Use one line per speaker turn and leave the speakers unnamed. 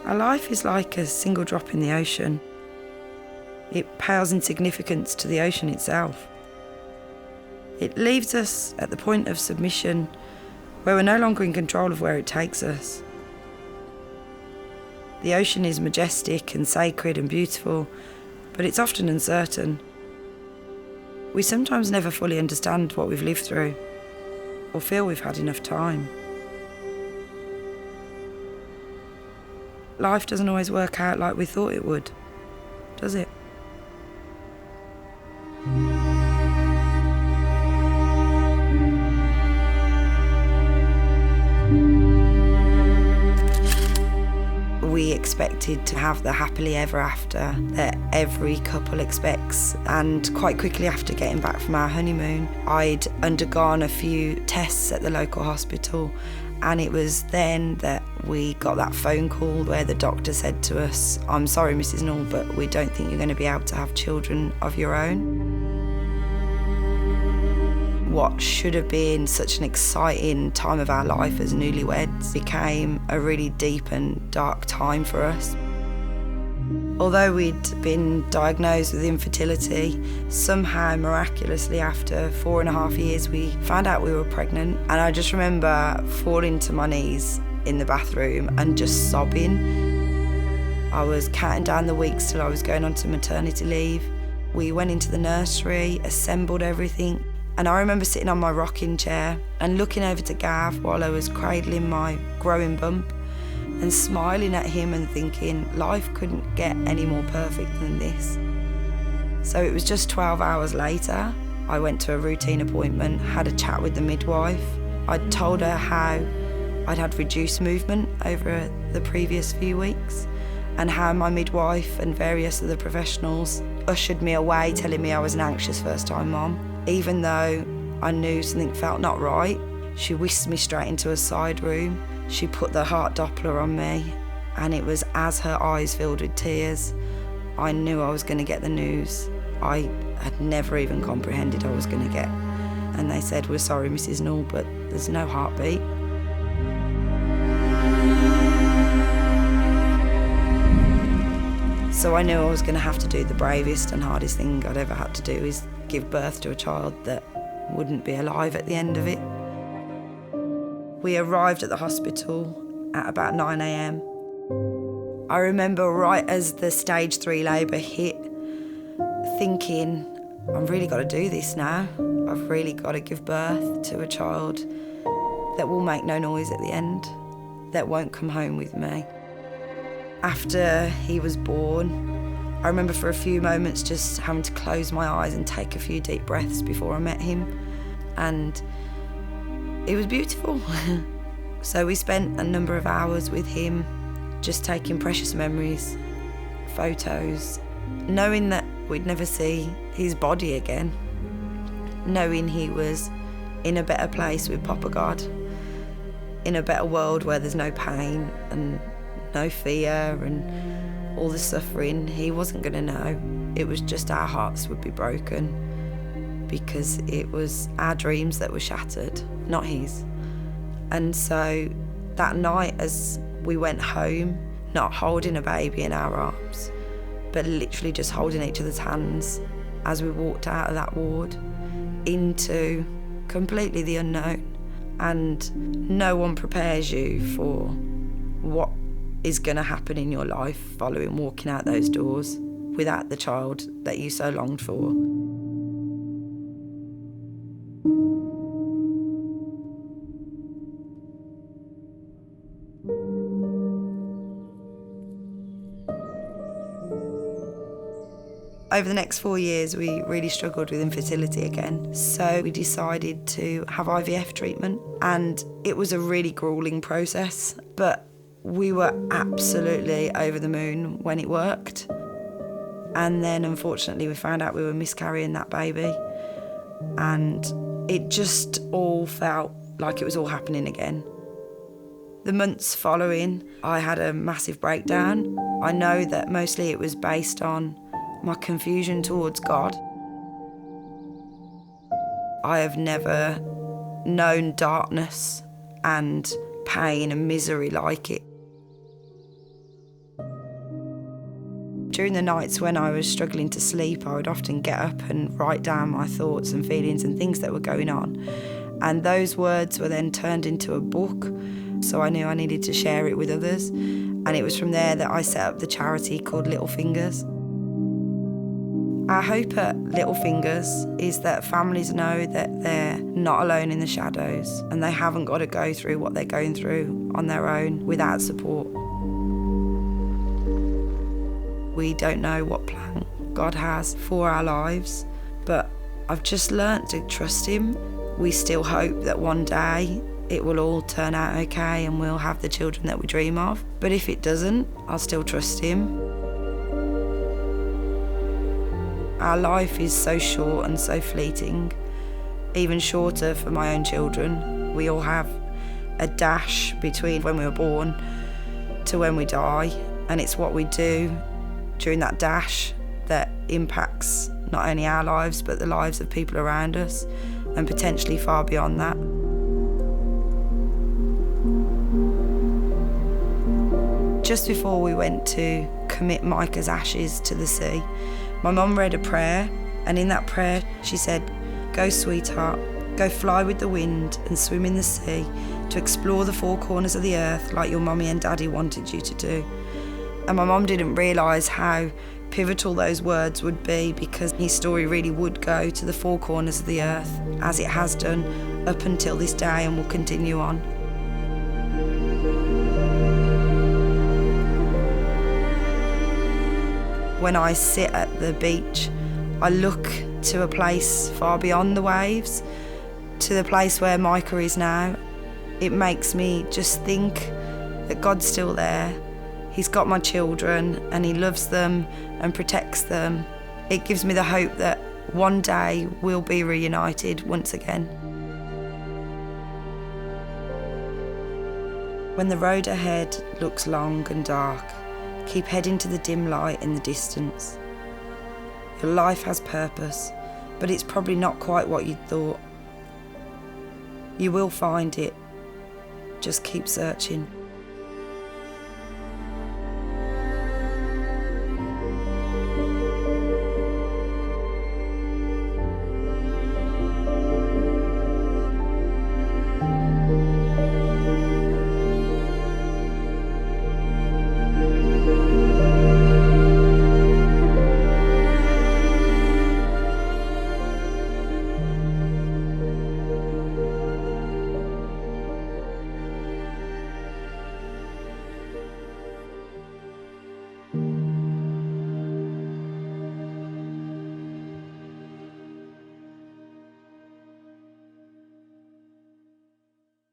Our life is like a single drop in the ocean. It pales in significance to the ocean itself. It leaves us at the point of submission where we're no longer in control of where it takes us. The ocean is majestic and sacred and beautiful, but it's often uncertain. We sometimes never fully understand what we've lived through or feel we've had enough time. Life doesn't always work out like we thought it would, does it? We expected to have the happily ever after that every couple expects, and quite quickly after getting back from our honeymoon, I'd undergone a few tests at the local hospital, and it was then that we got that phone call where the doctor said to us, "I'm sorry, Mrs. Null, but we don't think you're going to be able to have children of your own." What should have been such an exciting time of our life as newlyweds became a really deep and dark time for us. Although we'd been diagnosed with infertility, somehow miraculously after 4.5 years we found out we were pregnant, and I just remember falling to my knees in the bathroom and just sobbing. I was counting down the weeks till I was going on to maternity leave. We went into the nursery, assembled everything, and I remember sitting on my rocking chair and looking over to Gav while I was cradling my growing bump and smiling at him and thinking life couldn't get any more perfect than this. So it was just 12 hours later, I went to a routine appointment, had a chat with the midwife. I'd told her how I'd had reduced movement over the previous few weeks and how my midwife and various other professionals ushered me away telling me I was an anxious first-time mom. Even though I knew something felt not right, she whisked me straight into a side room. She put the heart Doppler on me, and it was as her eyes filled with tears, I knew I was going to get the news I had never even comprehended I was going to get. And they said, "We're sorry, Mrs. Null, but there's no heartbeat." So I knew I was going to have to do the bravest and hardest thing I'd ever had to do, is give birth to a child that wouldn't be alive at the end of it. We arrived at the hospital at about 9 a.m. I remember right as the stage 3 labour hit, thinking, I've really got to do this now. I've really got to give birth to a child that will make no noise at the end, that won't come home with me. After he was born, I remember for a few moments just having to close my eyes and take a few deep breaths before I met him. And it was beautiful. So we spent a number of hours with him, just taking precious memories, photos, knowing that we'd never see his body again, knowing he was in a better place with Papa God, in a better world where there's no pain and no fear and all the suffering. He wasn't going to know. It was just our hearts would be broken because it was our dreams that were shattered, not his. And so that night as we went home, not holding a baby in our arms, but literally just holding each other's hands as we walked out of that ward into completely the unknown. And no one prepares you for what is going to happen in your life following walking out those doors without the child that you so longed for. Over the next 4 years, we really struggled with infertility again. So we decided to have IVF treatment, and it was a really gruelling process, but we were absolutely over the moon when it worked. And then unfortunately we found out we were miscarrying that baby, and it just all felt like it was all happening again. The months following, I had a massive breakdown. I know that mostly it was based on my confusion towards God. I have never known darkness and pain and misery like it. During the nights when I was struggling to sleep, I would often get up and write down my thoughts and feelings and things that were going on. And those words were then turned into a book, so I knew I needed to share it with others. And it was from there that I set up the charity called Littlefingers. Our hope at Littlefingers is that families know that they're not alone in the shadows and they haven't got to go through what they're going through on their own without support. We don't know what plan God has for our lives, but I've just learnt to trust Him. We still hope that one day it will all turn out okay and we'll have the children that we dream of. But if it doesn't, I'll still trust Him. Our life is so short and so fleeting, even shorter for my own children. We all have a dash between when we were born to when we die, and it's what we do during that dash that impacts not only our lives but the lives of people around us, and potentially far beyond that. Just before we went to commit Micah's ashes to the sea, my mum read a prayer, and in that prayer she said, "Go, sweetheart, go fly with the wind and swim in the sea to explore the four corners of the earth like your mummy and daddy wanted you to do." And my mum didn't realise how pivotal those words would be, because his story really would go to the four corners of the earth, as it has done up until this day and will continue on. When I sit at the beach, I look to a place far beyond the waves, to the place where Micah is now. It makes me just think that God's still there. He's got my children and He loves them and protects them. It gives me the hope that one day we'll be reunited once again. When the road ahead looks long and dark, keep heading to the dim light in the distance. Your life has purpose, but it's probably not quite what you'd thought. You will find it. Just keep searching.